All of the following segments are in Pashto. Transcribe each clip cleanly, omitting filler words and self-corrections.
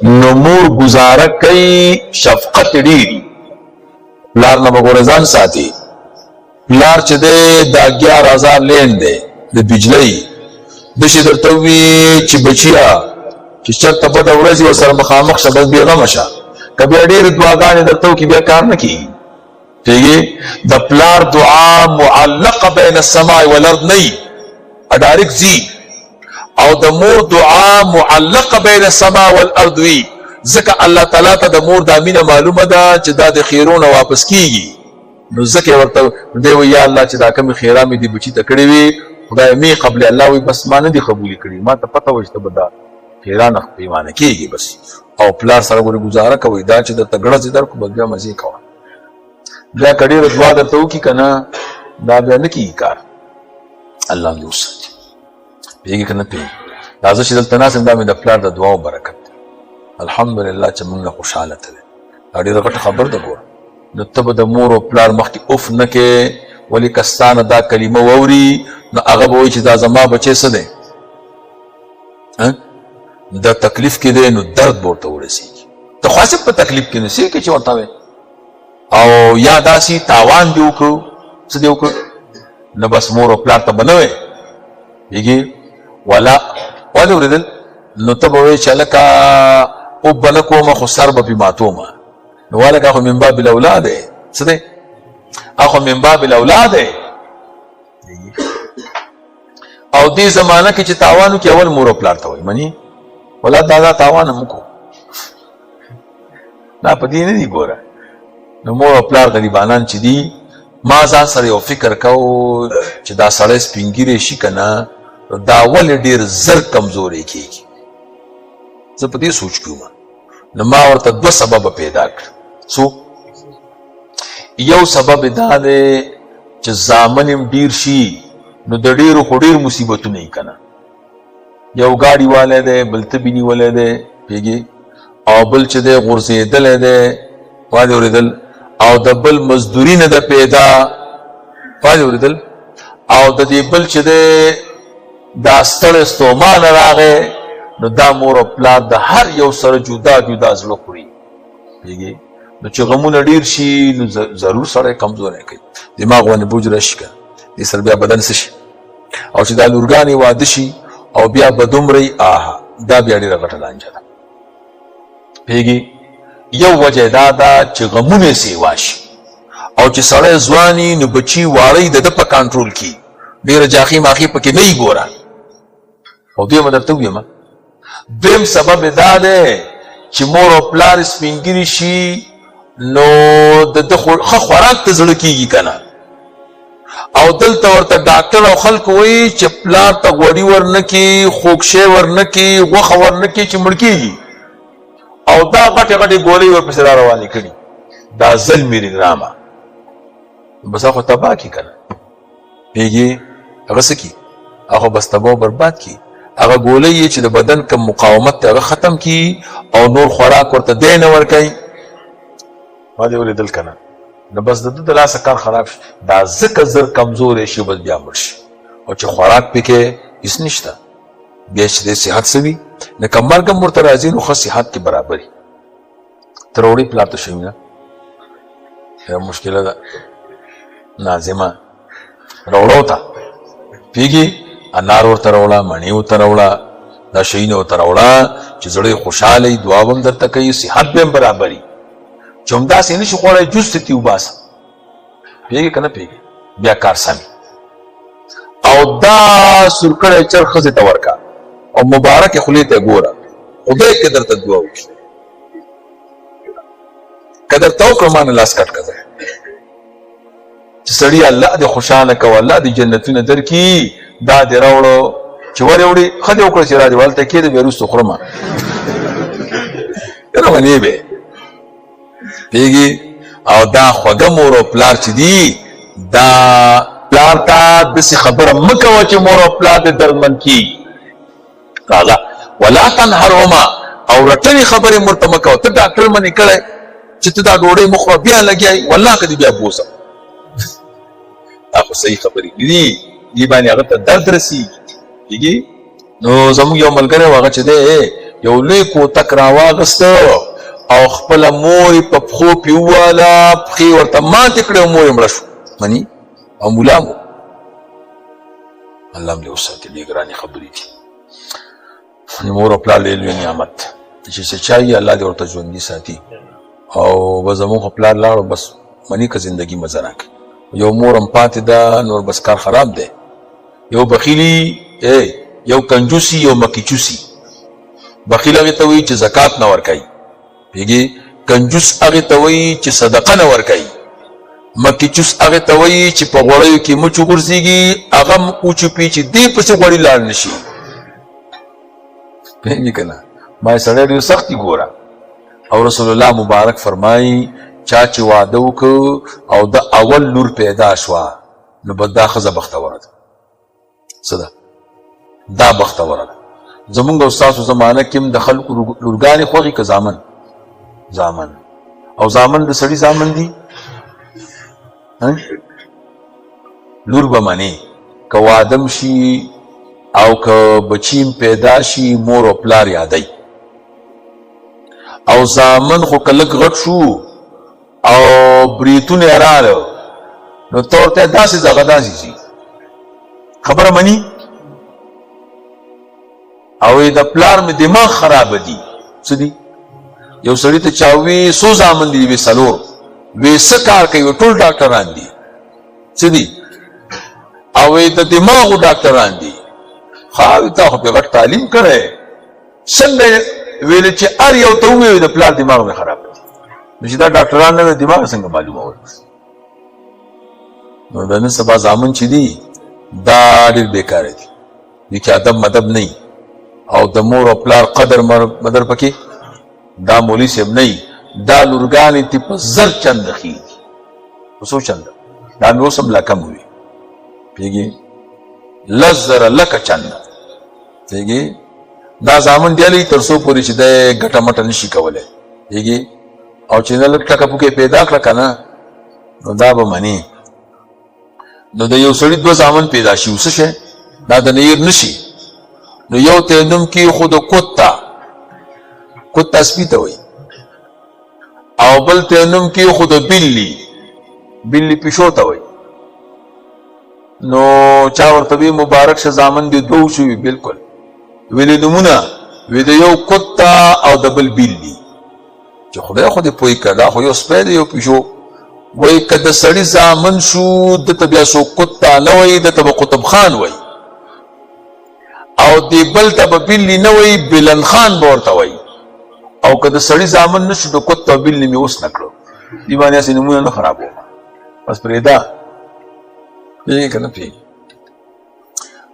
نو مور گزاره کوي شفقت ډیری پلار نه بګور ځان ساتي پلار چې د 11000 لین دی د بجلی د شي درته وي چې بچیا چې چرته په ورځ یو سره مخامخ شبه بیغمه شه کبي ډېر دعاګانې درته کې بیا کار نه کیږي د پلار دعا معلقه بین السماء والارض نه ډایرکټ زی او د مور دعا معلقه بین السماء والارض وی ځکه الله تعالی ته د مور د امینه معلومه ده چې دا د خیرونه واپس کیږي نو ځکه ورته دی وی یا الله چې دا کوم خیره مې دی بچی ته کړی وي خدای می قبل الله وی بس ما نه دی قبول کړی ما ته پته وشته بدا خیرانه پیمانه کیږي بس او پلار سره ګوري گزاره کوي دا چې د تګړه زیدر کو بګیا مزي کوه بیا کډیر دعا درته وکي کنه دا بیا نه کیږي کار الله دې وساتي بیګی کنه پی دا چې دلته ناسم دا مې د پلار د دعا او برکت الحمدلله چې موږ خوشاله تل اړې رغټ خبر ده ګور نو ته د مور او پلار مخکې اوف نه کې ولی کستانه دا کلمه ووري نو هغه به وایي چې دا زما بچی څه دی دا تکلیف کې دی نو درد ورته ورسېږي ته خو هسې په تکلیف کې نسې کې چې ورته وایي او یا داسې تاوان دې وکړو څه دې وکړو نو بس مور او پلار ته به نه وایي بیګي ولا ولې اورېدل نو ته به وایې چې هلکه او به نه کومه خو سر به پې ماتومه نو والکه خو من باب الاولاد دی څه دی اخو من باب الاولاد دی او دې زمانه کې چې تاوانو کې اول مور او پلار ته وایي مني ولا دا تاوان هم کو دا په دې نه دی ګوره نو مور او پلار غریبانان چې دي ما ځان سره یو فکر کو چې دا سړی سپینګیری شي که نه دا ولې ډېر زر کمزوری کېږي زه په دې سوچ کې وم نو ما ورته 2 سبب پیدا کړ څو یو سبب دا دی چې زامن هم ډېر شي نو د ډېرو خو ډېر مصیبتونه یې که نه یو ګاډي والی دی بل تبې نیولی دی پوهېږې او بل چې دی غورځېدلی دی پاهلې اورېدل او د بل مزدوري نه ده پیدا پاهلې اورېدل او د دې بل چې دی دا ستړی ستومانه راغی نو دا مور او پلار د هر یو سره جدا جدا زړه خوري پوهېږې نو چې غمونه ډېر شي نو ضرور سړی کمزوری کوي دماغ باندې بوج راشي که دې سره بیا بدن څه شي او چې دا لورګانې واده شي او بیا به دومره آها دا بیا ډېره غټه لانجه ده پوهېږې یو وجه دا ده چې غمونه سیوا شي او چې سړی ځواني نو بچي واړی د ده په کنټرول کې ډېره جاخي ماخي پکې نه یي ګوره او دویمه درته ویمه دویم سبب دا دی چې مور او پلار سپینګیري شي نو د ده ښه خوراک ته زړه کېږي که نه او دلته ورته ډاکټر او خلک وایي چې پلار ته غوړي ورنه کړي خوږ شی ورنه کړي غوښه ورنه کړي چې مړ کېږي او دا غټې غټې ګولۍ ورپسې را روانې کړي دا ظلمي رنګرامه بس هغه خو تباه کړي که نه پوهېږې هغه څه کړي هغه بس تباه برباد کړي هغه ګولۍ یې چې د بدن کم مقاومت دی هغه ختم کړي او نور خوراک ورته دی نه ورکوي ما دې اورېدل که نه نو بس د ده د لاسه کار خراب شي دا ځکه زر کمزوری شي بس بیا مړ شي او چې خوراک پکې هېڅ نشته بیا چې دی صحت څه وي لکه مرګ هم ورته راځي نو ښه صحت کې برابري ته راوړې پلار ته شوي نه مشکله ده ناظمه راوړو ته پوهېږي انار ورته راوړه مڼې ورته راوړه دا شیونه ورته راوړه چې زړه خوشحاله وي دعا به هم درته کوي صحت به هم برابري چې همداسې نه شي خوړی جوس ته تې وباسه پوهېږې که نه پوهېږې بیا کار سمي او دا سورکړی چر ښځې ته ورکه او مبارکې خولې ته ګوره خدای که درته دعا وکړي که درته وکړه ما نه لاس کټ که چې سړي الله دې خوشحاله کوه الله دې جنتونه درکړي دا دې راوړو چې ورې وړې ښه دې وکړه چې را دې هلته کېده بیا وروسته خورمه یاره منې به پوهېږي او دا خوږه مور او پلار چې دي دا پلار ته داسې خبره مه کوه چې مور او پلار دې دردمن کېږي راغه ولا تنهرهما او رټنې خبرې ورته مه کوه ته ډاکټر منې کړی چې ته دا ډوډۍ مه خوره بیا لګیایي والله که دې بیا بوسم دا خو صحیح خبرې دي دې باندې هغه ته درد رسېږي پوهېږي نو زموږ یو ملګری و هغه چې دی یو لوی کوتک راواغسته او خپله مور یې په پښو پې وواله، پښې ورته ماتې کړې او مور یې مړه شو. مني او ملا مو الله هم دې وساتي. ډېرې ګرانې خبرې دي. نو مور او پلار ډېر لوی نعمت دی چې څه چایي الله دې ورته ژوندي ساتي. او بس زمونږ خو پلار لاړو بس مني که زندګي مزه نه کوي. یو مور هم پاتې ده، نور بس کار خراب دی. یو بخیلي یو کنجوسي یو مکیچوسي. بخیل هغې ته وایي چې زکات نه ورکوي، پیږي. کنجوس هغې ته وایي چې صدقه نه ورکوي. مکیچوس هغې ته وایي چې په غوړیو کې مچ وغورځېږي، هغه هم وچوپي چې دې پسې غوړي لاړ نه شي. پیږي که نه. ما یې سړی ډېر سخت دي ګوره. او رسول الله مبارک فرمایي چا چې واده وکړ او د اول لور پیدا شوه نو بس دا ښځه بختوره ده. څه ده؟ دا بختوره ده. زمونږ او ستاسو زمانه کې هم د خلکو لورګانې خوښې که زامن؟ زامن. او زامن د سړي زامن دي؟ لور به منې که واده شي او که بچی پیدا شي مور او پلار یادوي. او زامن خو که لږ غټ شو او بریتونه یې راغله نو ته ورته داسې ځغه داسې شي. خبره مني؟ او د پلار مې دماغ خرابه دي. څه دي؟ یو سړي ته چا وي څو زامن دي؟ وی څلور. وی څه کار کوي؟ ټول ډاکټران دي. څه دي؟ او د دماغو ډاکټران دي. ښه تا خو پې غټ تعلیم کړی. څنګه ویل چې هر یو ته ووایي د پلار دماغ مې خراب دی. نو چې دا ډاکټران نه دماغ څنګه معلومول؟ نو د نن سبا زامن چې دي دا ډېر بېکاره دي. دې کې ادب مدب نه وي او د مور او پلار قدر مدر پکې دا مولوي صاحب نه وي. دا لورګانې دې په زر چنده خېږي. په څو چنده؟ دا مې اوس هم لا کم وي. پوهېږې؟ لس زره لکه چنده. پوهېږې؟ دا زامن دیالی تر څو پورې چې دی ګټه مټه نشي کولی. پوهېږې؟ او چې نه لږ ټکه پوکې پیدا کړه که نه نو دا به منې. نو د یو سړي دوه زامن پیدا شي څه شی؟ دا د نیر نشي. نو یو ته نوم کېښود د کوتا سپي ته وایي، او بل ته نوم کېښود د بلي پیشو ته وایي. نو چا ورته وی مبارک شه زامن دې دوه شوي. بلکل. ویلې نومونه وی د یو کوتا او د بل بلي. چې خدای خو دې پوه کړه دا خو یو سپی دی یو پیشو. وایي که د سړي زامن شو دته بیا څوک کوتا نه وایي، دته به قطب خان وایي. او دې بل ته به بلي نه وایي، بلن خان به ورته وایي. او که د سړي زامن نه شو د کوتا او بلي مې اوس نه کړو. دې باندې هسې نومونه نه خرابوم. بس پرېږده. پوهېږې که نه پوهېږې؟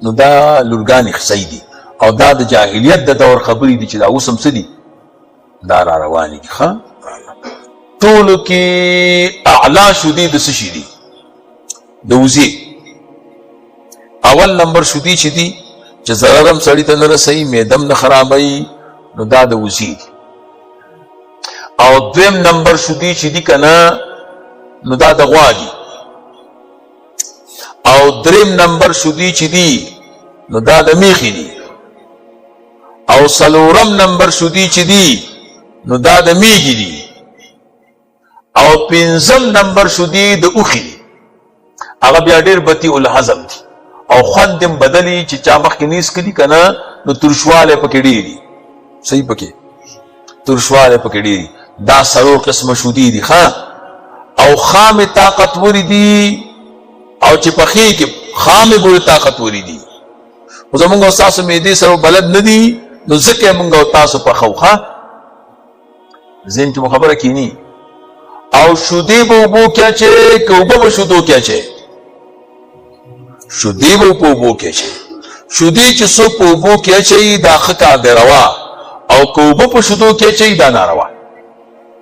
نو دا لورګانې صحیح دي. او دا د جاهلیت د دور خبرې دي چې دا اوس هم څه دي؟ دا را روانې دي. ښه ټولو کې اعلی شودې د څه شي دي؟ د وزې. اول نمبر شودې چې دي چې ضرر هم سړي ته نه رسوي، معدم نه خرابوي، نو دا د وزې دي. او دویم نمبر شودې چې دي که نه نو دا د غوا دي. او دریم نمبر شودې چې دي نو دا د میخې دي. او څلورم نمبر شودې چې دي نو دا د میږي دي. او پنځم نمبر شودې د اوښې دي. هغه بیا ډېر بطیء الهضم دي او خوند هم بدلي چې چا مخکې نیس کړي که نه نو ترشوالی پکې ډېر دي. صحیح پکې ترشوالی پکې ډېر دي. دا څلور قسمه شودې دي. ښه او خامې طاقتورې دي او چې پخې کې خامې ګورې طاقتورې دي. خو زمونږ او ستاسو معدې سره بلد نه دي نو ځکه یې مونږ او تاسو پخو. ښه ذهن کې مو خبره کینی. او شودې به اوبو کې اچوې که اوبه به شودو کې اچوې؟ شودې به په اوبو کې اچوې. شودې چې څوک په اوبو کې اچوي دا ښه کار دی روا، او که اوبه په شودو کې اچوي دا ناروا.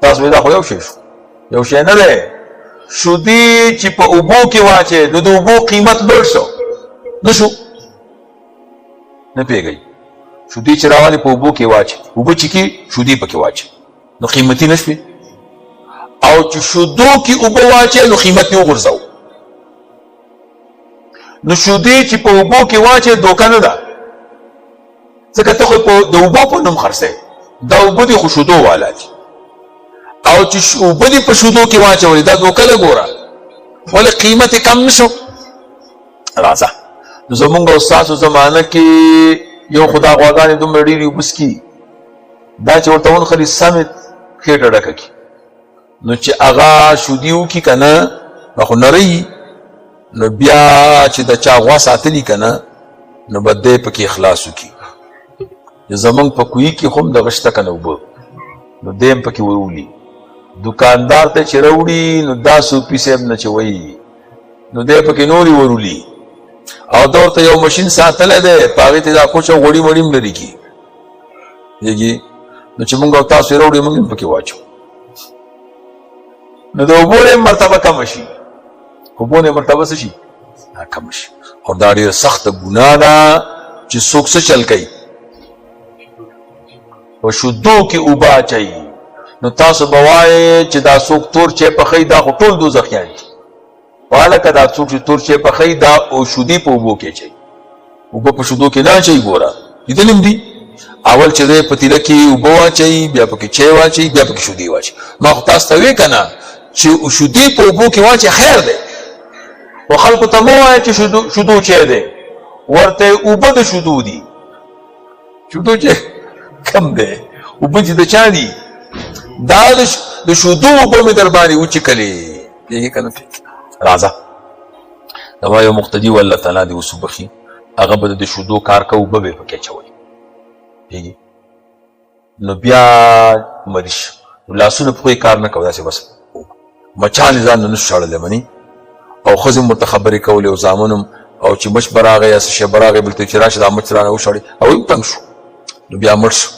تاسو دا خو یو شی شو، یو شی نه دی. شودې چې په اوبو کې واچوې نو د اوبو قیمت لوړ شو نه شو؟ نه پوهېږئ؟ شودې چې راولې په اوبو کې واچوې، اوبه چې کې شودې پکې واچوې نو قیمتي نه شوې. او چې شودو کې اوبه واچوې نو قیمت یې وغورځو. نو شودې چې په اوبو کې واچوې دوکه نه ده. ځکه ته خو د اوبو په نوم خرڅوې دا اوبه دي خو شودو والا دي او چې اوبه دي په شودو کې واچولې دا دوکه ده ګوره ولې قیمت یې کم نه شو راځه نو زمونږ او ستاسو زمانه کې یو خدا غواګانې دومره ډېرې اوبه څکي دا چې ورته ونښلي سمې خېټه ډکه کړي نو چې هغه شودي وکړي که نه خو نری نو بیا چې د چا غوا ساتلي که نه نو به دی پکې اخلاص وکړي زمونږ په کوهي کې هم دغه شته که نه اوبه نو دی هم پکې وولي دکاندار ته چې راوړي نو دا صوفي صاحب نه چې وایي نو دی پکې نورې ورولي او دا ورته یو مشین ساتلی دی په هغې ته دا کوچ او غوړي مړي هم لرې کړي پوهېږي نو چې مونږ او تاسو یې راوړي مونږ هم پکې واچو نو د اوبو نه مرتبه کمه شي اوبو نه مرتبه څه شي کمه شي او دا ډېره سخته ګناه ده چې څوک څه چل کوي په شودو کې اوبه اچوي نو تاسو به وایئ چې دا څوک تور چای پخوي دا خو ټول دوزخیان دي هلکه دا څوک چې تور چای پخوي دا شودې په اوبو کې اچوي اوبه په شودو کې نه اچوي ګوره لیدلي هم دي اول چې دی پتیله کې اوبه واچوي بیا پکې چای واچوي بیا پکې شودې واچوي ما خو تاسو ته ویې که نه چې شودې په اوبو کې واچوي خیر دی خو خلکو ته مه وایه چې شودو چای دی ورته اوبه د شودو دي شودو چای کم دی اوبه چې د چا دي دا د شودو اوبه مې در باندې وچکلې پوهېږې که نه راځه دا یو مقتدي و الله تعالی دې وسوبخي هغه به د شودو کار کوه اوبه به یې پکې اچولې پوهېږي نو بیا مریض شو نو لاسونه پخو یې کار نه کوه داسې بس مچان یې ځان نه نشو شړلی مني او ښځې هم ورته خبرې کولې او زامن هم او چې مچ به راغی یا څه شی به راغی بلته چې راشه دا مچ رانه وشړې هغوی هم تنګ شو نو بیا مړ شو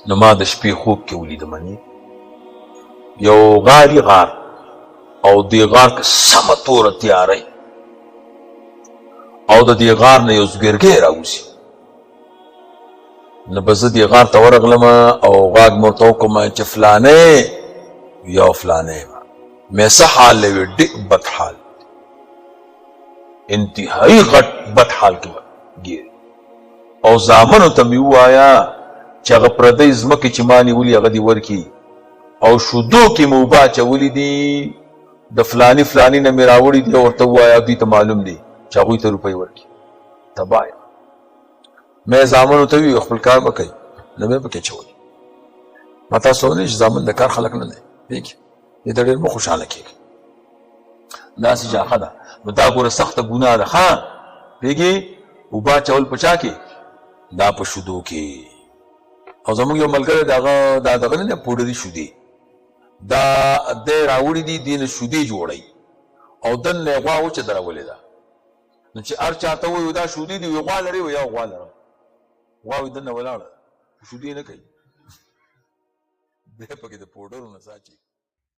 نو ما د شپې خوب کې ولیده مني یو غاري غار او دې غار کې سمه توره تیاری او د دې غار نه یو زګرګی راوځي نو به زه دې غار ته ورغلم او غاږ مې ورته وکړم چې فلانی یا فلانی مې څه حال دی ډېر بد حال انتهایي غټ بد حال کې ګیر او زامنو ته مې ووایه چې هغه پردی ځمکې چې ما نیولي هغه دې ورکړي او شودو کې مې اوبه اچولي دي د فلاني فلاني نه مې راوړي دي او ورته ووایه دوی ته معلوم دي چې هغوی ته روپۍ ورکړي تباه یم مې زامنو ته وي خپل کار به کوي نه مې پکې اچولي ما تاسو ونی چې زامن د کار خلک نه دی پوهېږي دې ته ډېر مه خوشحاله کېږي داسې جاخه ده نو دا ګوره سخته ګناه ده ښه پوهېږي اوبه اچول په چا کې دا په شودو کې او زمونږ یو ملګری د هغه دا دغه نه دی پوډري شودې دا دی راوړي دي دې نه شودې جوړوي او دننه یې غوا وچه درولې ده نو چې هر چا ته وایي دا شودې دي وایي غوا لرې وایي یا غوا لرم غوا وایي دننه ولاړه شودې نه کوي دی پکې د پوډرو نه ساچي